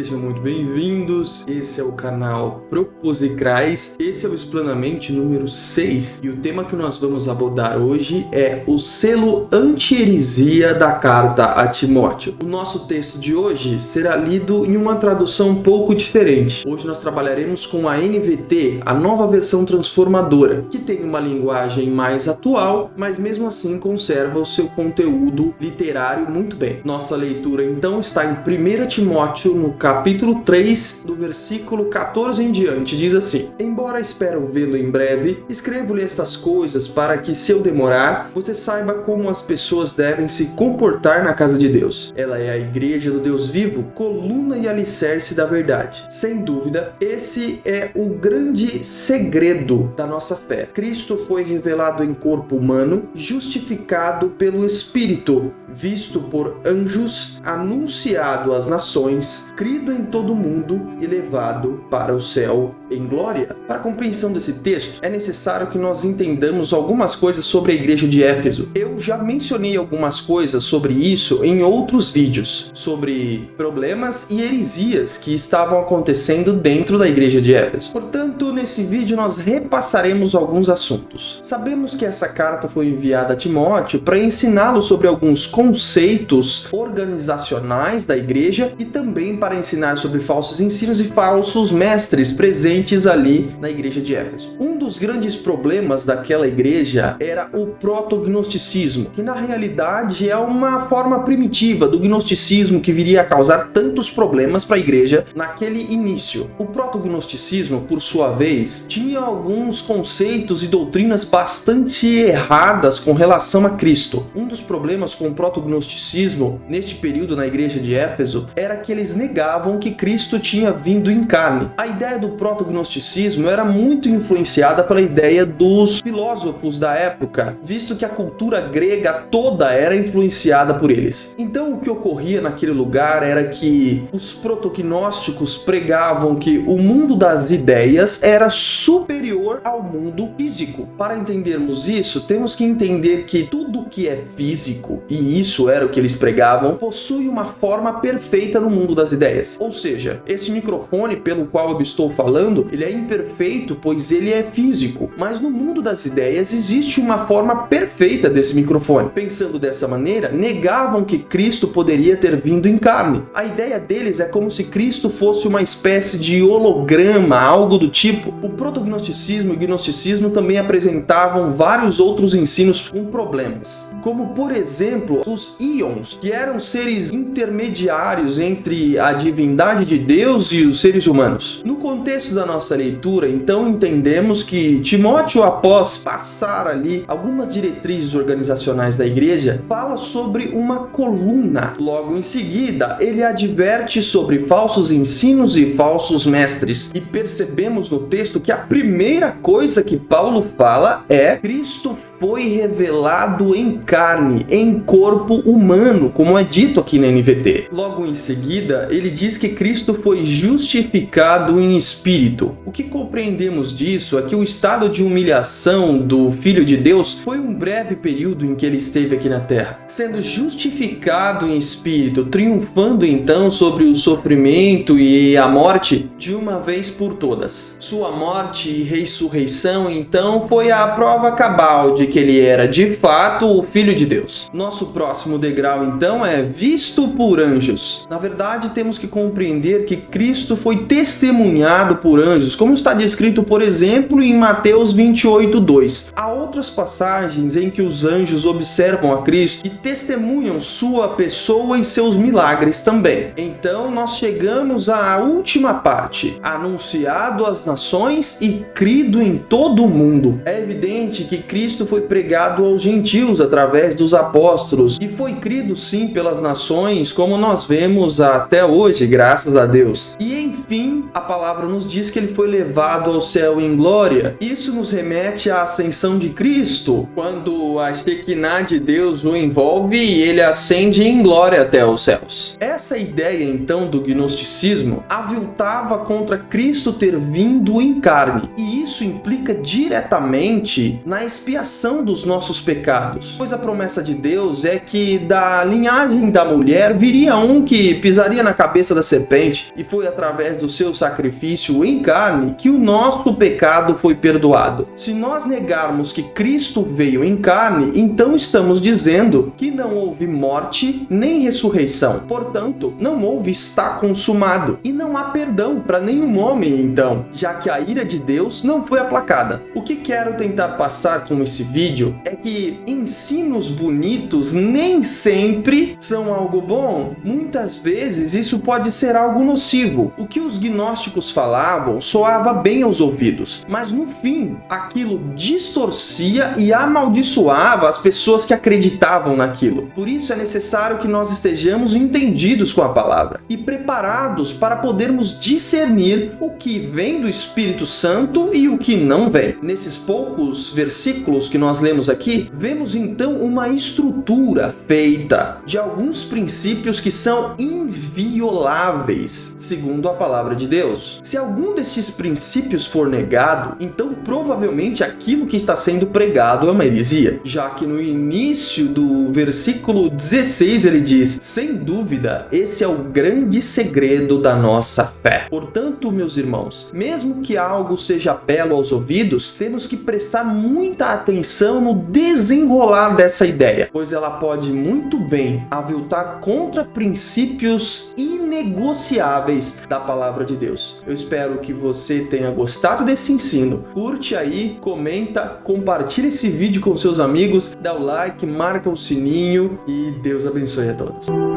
Sejam muito bem-vindos, esse é o canal Proposicrais, esse é o Explanamente número 6 e o tema que nós vamos abordar hoje é o selo anti-heresia da carta a Timóteo. O nosso texto de hoje será lido em uma tradução um pouco diferente. Hoje nós trabalharemos com a NVT, a nova versão transformadora, que tem uma linguagem mais atual, mas mesmo assim conserva o seu conteúdo literário muito bem. Nossa leitura então está em 1 Timóteo, no capítulo 3, do versículo 14 em diante, diz assim: Embora espero vê-lo em breve, escrevo-lhe estas coisas para que, se eu demorar, você saiba como as pessoas devem se comportar na casa de Deus. Ela é a igreja do Deus vivo, coluna e alicerce da verdade. Sem dúvida, esse é o grande segredo da nossa fé. Cristo foi revelado em corpo humano, justificado pelo Espírito, visto por anjos, anunciado às nações, crido em todo o mundo e levado para o céu em glória. Para a compreensão desse texto, é necessário que nós entendamos algumas coisas sobre a igreja de Éfeso. Eu já mencionei algumas coisas sobre isso em outros vídeos, sobre problemas e heresias que estavam acontecendo dentro da igreja de Éfeso. Portanto, nesse vídeo nós repassaremos alguns assuntos. Sabemos que essa carta foi enviada a Timóteo para ensiná-lo sobre alguns conceitos organizacionais da igreja e também para ensinar sobre falsos ensinos e falsos mestres presentes ali na igreja de Éfeso. Um dos grandes problemas daquela igreja era o protognosticismo, que na realidade é uma forma primitiva do gnosticismo que viria a causar tantos problemas para a igreja naquele início. O protognosticismo, por sua vez, tinha alguns conceitos e doutrinas bastante erradas com relação a Cristo. Um dos problemas com o protognosticismo neste período na igreja de Éfeso era que eles negavam que Cristo tinha vindo em carne. A ideia do protognosticismo era muito influenciada pela ideia dos filósofos da época, visto que a cultura grega toda era influenciada por eles. Então o que ocorria naquele lugar era que os protognósticos pregavam que o mundo das ideias era superior ao mundo físico. Para entendermos isso, temos que entender que tudo que é físico, e isso era o que eles pregavam, possui uma forma perfeita no mundo das ideias. Ou seja, esse microfone pelo qual eu estou falando, ele é imperfeito, pois ele é físico. Mas no mundo das ideias existe uma forma perfeita desse microfone. Pensando dessa maneira, negavam que Cristo poderia ter vindo em carne. A ideia deles é como se Cristo fosse uma espécie de holograma, algo do tipo. O protognosticismo e o gnosticismo também apresentavam vários outros ensinos com problemas, como por exemplo os íons, que eram seres intermediários entre a divindade de Deus e os seres humanos. No contexto da nossa leitura, então, entendemos que Timóteo, após passar ali algumas diretrizes organizacionais da igreja, fala sobre uma coluna. Logo em seguida, ele adverte sobre falsos ensinos e falsos mestres. E percebemos no texto que a primeira coisa que Paulo fala é: Cristo foi revelado em carne, em corpo humano, como é dito aqui na NVT. Logo em seguida, ele diz que Cristo foi justificado em espírito. O que compreendemos disso é que o estado de humilhação do Filho de Deus foi um breve período em que ele esteve aqui na terra, sendo justificado em espírito, triunfando então sobre o sofrimento e a morte de uma vez por todas. Sua morte e ressurreição então foi a prova cabal de que ele era de fato o Filho de Deus. Nosso próximo degrau então é visto por anjos. Na verdade, temos que compreender que Cristo foi testemunhado por anjos, como está descrito, por exemplo, em Mateus 28:2. Há outras passagens em que os anjos observam a Cristo e testemunham sua pessoa e seus milagres também. Então nós chegamos à última parte: anunciado às nações e crido em todo o mundo. É evidente que Cristo foi pregado aos gentios através dos apóstolos e foi crido sim pelas nações, como nós vemos até hoje, graças a Deus. E enfim, a palavra nos diz que ele foi levado ao céu em glória. Isso nos remete à ascensão de Cristo, quando a Shekinah de Deus o envolve e ele ascende em glória até os céus. Essa ideia então do gnosticismo aviltava contra Cristo ter vindo em carne, e isso implica diretamente na expiação dos nossos pecados, pois a promessa de Deus é que da linhagem da mulher viria um que pisaria na cabeça da serpente e foi através do seu sacrifício em carne que o nosso pecado foi perdoado. Se nós negarmos que Cristo veio em carne, então estamos dizendo que não houve morte nem ressurreição. Portanto, não houve está consumado. E não há perdão para nenhum homem, então, já que a ira de Deus não foi aplacada. O que quero tentar passar com esse vídeo é que ensinos bonitos nem sempre são algo bom. Muitas vezes isso pode ser algo nocivo. O que os gnósticos falavam soava bem aos ouvidos, mas no fim, aquilo distorcia e amaldiçoava as pessoas que acreditavam naquilo. Por isso é necessário que nós estejamos entendidos com a palavra e preparados para podermos discernir o que vem do Espírito Santo e o que não vem. Nesses poucos versículos que nós lemos aqui, vemos então uma estrutura feita de alguns princípios que são invioláveis, segundo a palavra de Deus. Se algum desses princípios for negado, então provavelmente aquilo que está sendo pregado é uma heresia, já que no início do versículo 16 ele diz: sem dúvida, esse é o grande segredo da nossa fé. Portanto, meus irmãos, mesmo que algo seja belo aos ouvidos, temos que prestar muita atenção no desenrolar dessa ideia, pois ela pode muito bem aviltar contra princípios inegociáveis da palavra de Deus. Eu espero que você tenha gostado desse ensino. Curte aí, comenta, compartilha esse vídeo com seus amigos, dá o like, marca o sininho e Deus abençoe a todos.